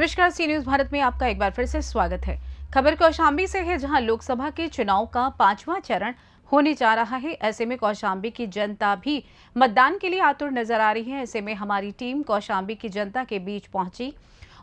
नमस्कार, सी न्यूज भारत में आपका एक बार फिर से स्वागत है। खबर कौशाम्बी से है, जहां लोकसभा के चुनाव का 5वां चरण होने जा रहा है। ऐसे में कौशाम्बी की जनता भी मतदान के लिए आतुर नजर आ रही है। ऐसे में हमारी टीम कौशाम्बी की जनता के बीच पहुंची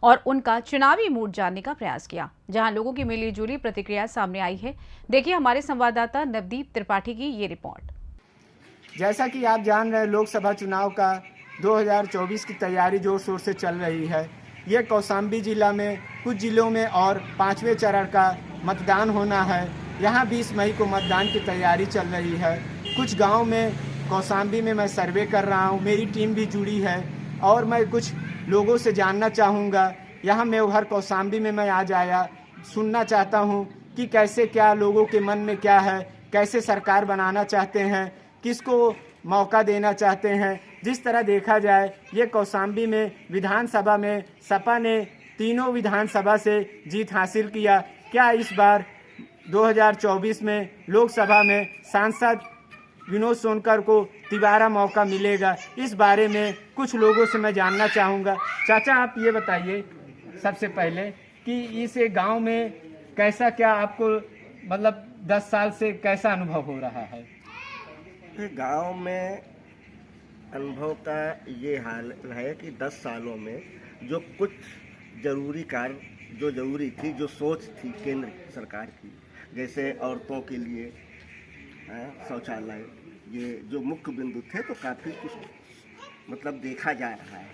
और उनका चुनावी मूड जानने का प्रयास किया, जहां लोगों की मिलीजुली प्रतिक्रिया सामने आई है। देखिए हमारे संवाददाता नवदीप त्रिपाठी की ये रिपोर्ट। जैसा कि आप जान रहे हैं, लोकसभा चुनाव का 2024 की तैयारी जोर शोर से चल रही है। ये कौशाम्बी जिला में कुछ जिलों में और 5वें चरण का मतदान होना है। यहाँ 20 मई को मतदान की तैयारी चल रही है। कुछ गांव में कौशाम्बी में मैं सर्वे कर रहा हूँ, मेरी टीम भी जुड़ी है और मैं कुछ लोगों से जानना चाहूँगा। यहाँ मेवहर कौशाम्बी में मैं आज आया, सुनना चाहता हूँ कि कैसे क्या लोगों के मन में क्या है, कैसे सरकार बनाना चाहते हैं, किसको मौका देना चाहते हैं। जिस तरह देखा जाए, ये कौशाम्बी में विधानसभा में सपा ने तीनों विधानसभा से जीत हासिल किया। क्या इस बार 2024 में लोकसभा में सांसद विनोद सोनकर को तिबारा मौका मिलेगा? इस बारे में कुछ लोगों से मैं जानना चाहूँगा। चाचा, आप ये बताइए सबसे पहले कि इस गांव में कैसा क्या आपको मतलब 10 साल से कैसा अनुभव हो रहा है? गांव में अनुभव का ये हाल है कि 10 सालों में जो कुछ जरूरी कार्य जो जरूरी थी, जो सोच थी केंद्र सरकार की, जैसे औरतों के लिए शौचालय, ये जो मुख्य बिंदु थे, तो काफ़ी कुछ मतलब देखा जा रहा है।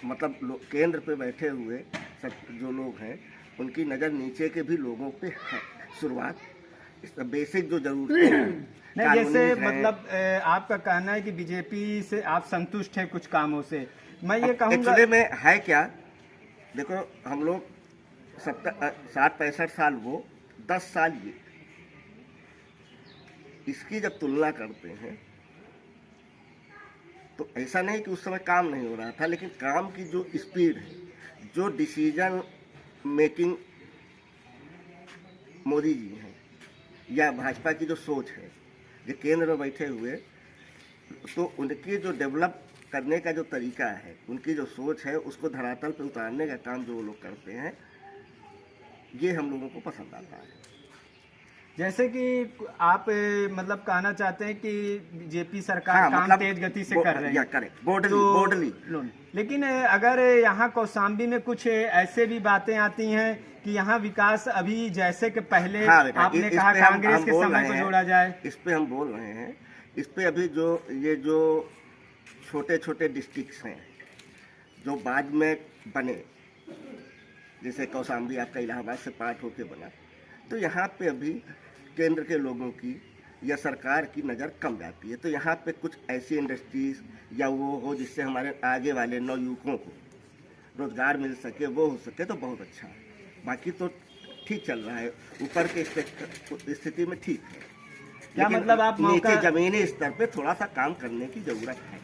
मतलब केंद्र पे बैठे हुए सब जो लोग हैं, उनकी नज़र नीचे के भी लोगों पे है। शुरुआत बेसिक जो जरूरतें हैं नहीं, जैसे मतलब आपका कहना है कि बीजेपी से आप संतुष्ट हैं कुछ कामों से। मैं ये कहूँगा एक्चुअली में है क्या, देखो हम लोग 60-65 साल वो 10 साल ये, इसकी जब तुलना करते हैं तो ऐसा नहीं कि उस समय काम नहीं हो रहा था, लेकिन काम की जो स्पीड है, जो डिसीजन मेकिंग मोदी जी हैं या भाजपा की जो सोच है, जो केंद्र में बैठे हुए, तो उनकी जो डेवलप करने का जो तरीका है, उनकी जो सोच है, उसको धरातल पे उतारने का काम जो वो लोग करते हैं, ये हम लोगों को पसंद आता है। जैसे कि आप मतलब कहना चाहते हैं कि बीजेपी सरकार काम मतलब तेज गति से कर रही है, करेक्ट, बोर्डली। लेकिन अगर यहाँ कौशाम्बी में कुछ ऐसे भी बातें आती हैं कि यहाँ विकास अभी जैसे कि पहले आपने कहा कांग्रेस के समय को जोड़ा जाए, इस पे हम बोल रहे हैं। इस पे अभी जो छोटे छोटे डिस्ट्रिक्ट्स हैं जो बाद में बने, जैसे कौशाम्बी आपका इलाहाबाद से पार्ट होके बना, तो यहाँ पे अभी केंद्र के लोगों की या सरकार की नज़र कम जाती है। तो यहाँ पे कुछ ऐसी इंडस्ट्रीज या वो हो जिससे हमारे आगे वाले नवयुवकों को रोजगार मिल सके, वो हो सके तो बहुत अच्छा है। बाकी तो ठीक चल रहा है, ऊपर के स्थिति में ठीक है। क्या मतलब आप नीचे जमीनी स्तर पे थोड़ा सा काम करने की जरूरत है।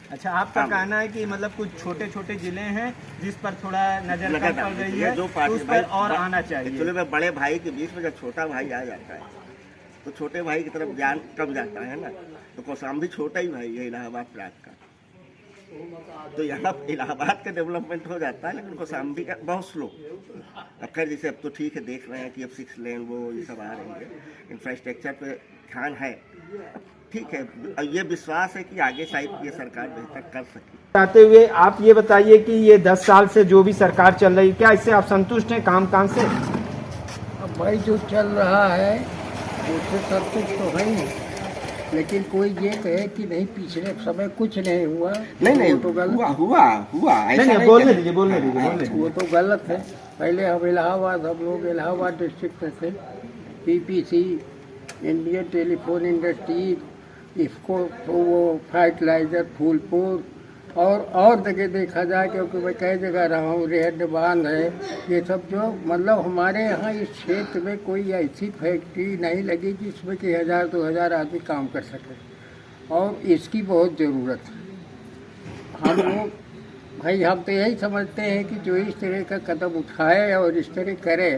अच्छा, आपका कहना है कि मतलब कुछ छोटे छोटे जिले हैं जिस पर थोड़ा नजर कम पड़ रही है, जो उस पर और आना चाहिए। एक्चुअली में बड़े भाई के बीच में जब छोटा भाई आ जाता है तो छोटे भाई की तरफ ध्यान कम जाता है ना। तो कौशाम्बी छोटा ही भाई है इलाहाबाद प्रांत का, तो यहाँ इलाहाबाद का डेवलपमेंट हो जाता है, लेकिन कौशाम्बी का बहुत स्लो। अब खैर जैसे अब तो ठीक है, देख रहे हैं कि अब 6 लेन वो ये सब आ रहे हैं, इंफ्रास्ट्रक्चर पे ध्यान है, ठीक है। ये विश्वास है कि आगे शायद ये सरकार बेहतर कर सके। चाहते हुए आप ये बताइए कि ये 10 साल से जो भी सरकार चल रही, क्या इससे आप संतुष्ट हैं काम से? अब भाई जो चल रहा है उससे संतुष्ट तो है ही, लेकिन कोई ये कहे कि नहीं पिछले समय कुछ नहीं हुआ, नहीं तो गलत हुआ ऐसा नहीं, बोलने दीजिए। वो तो गलत है। पहले हम लोग इलाहाबाद डिस्ट्रिक्ट में थे, पीपीसी, इंडियन टेलीफोन इंडस्ट्री, इसको तो वो फर्टिलाइजर फूलपुर और जगह देखा जाए, क्योंकि मैं कई जगह रहा हूँ, रेहड बांध है, ये सब जो मतलब हमारे यहाँ इस क्षेत्र में कोई ऐसी फैक्ट्री नहीं लगी जिसमें कि 1000-2000 आदमी काम कर सके, और इसकी बहुत ज़रूरत है। हम लोग भाई हम तो यही समझते हैं कि जो इस तरह का कदम उठाए और इस तरह करे,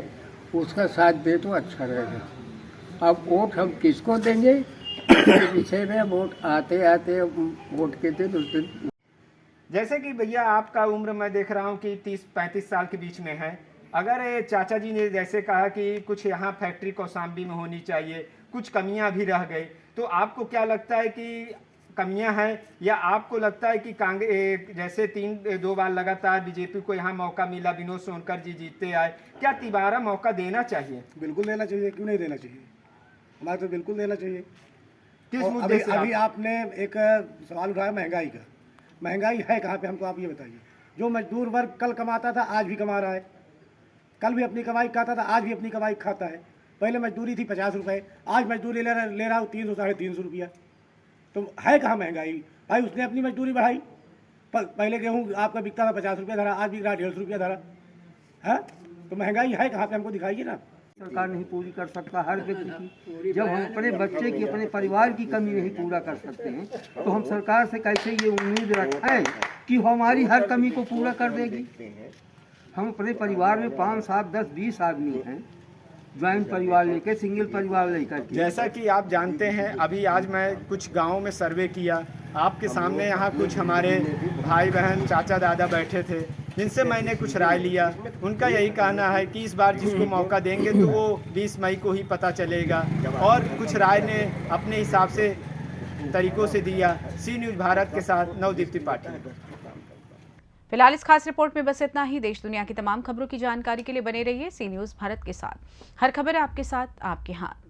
उसका साथ दे तो अच्छा रहेगा। अब वोट हम किसको देंगे, विषय में वोट आते वोट के दिन उस दिन जैसे कि भैया आपका उम्र मैं देख रहा हूँ कि 30-35 साल के बीच में है। अगर ये चाचा जी ने जैसे कहा कि कुछ यहाँ फैक्ट्री कौशाम्बी में होनी चाहिए, कुछ कमियां भी रह गई, तो आपको क्या लगता है कि कमियां हैं, या आपको लगता है कि कांग्रेस जैसे 2 बार लगातार बीजेपी को यहाँ मौका मिला, विनोद सोनकर जी जीतते आए, क्या तिबारा मौका देना चाहिए? बिल्कुल देना चाहिए, क्यों नहीं देना चाहिए? हमारे तो बिल्कुल देना चाहिए। किस और मुद्दे से अभी आपने एक सवाल उठाया महंगाई का। महंगाई है कहाँ पे, हमको आप ये बताइए। जो मजदूर वर्ग कल कमाता था आज भी कमा रहा है, कल भी अपनी कमाई खाता था आज भी अपनी कमाई खाता है। पहले मजदूरी थी 50 रुपये, आज मजदूरी ले रहा हूँ 300-350 रुपया। तो है कहाँ महंगाई भाई? उसने अपनी मजदूरी बढ़ाई। पहले गेहूँ आपका बिकता था 50 रुपया धरा, आज बिक रहा 150 रुपया धरा है। तो महंगाई है कहाँ पे, हमको दिखाइए ना। सरकार नहीं पूरी कर सकता हर व्यक्ति की। जब हम अपने बच्चे की, अपने परिवार की कमी नहीं पूरा कर सकते हैं तो हम सरकार से कैसे ये उम्मीद रखें कि वो हमारी हर कमी को पूरा कर देगी। हम अपने परिवार में 5, 7, 10, 20 आदमी हैं, ज्वाइंट परिवार लेकर, सिंगल परिवार लेकर के। जैसा कि आप जानते हैं, अभी आज मैं कुछ गाँव में सर्वे किया, आपके सामने यहाँ कुछ हमारे भाई बहन चाचा दादा बैठे थे, जिनसे मैंने कुछ राय लिया। उनका यही कहना है कि इस बार जिसको मौका देंगे तो वो 20 मई को ही पता चलेगा, और कुछ राय ने अपने हिसाब से तरीकों से दिया। सी न्यूज़ भारत के साथ नवदीप त्रिपाठी। फिलहाल इस खास रिपोर्ट में बस इतना ही। देश दुनिया की तमाम खबरों की जानकारी के लिए बने रहिए सी न्यूज़ भारत के साथ। हर खबर है आपके साथ, आपके हाथ।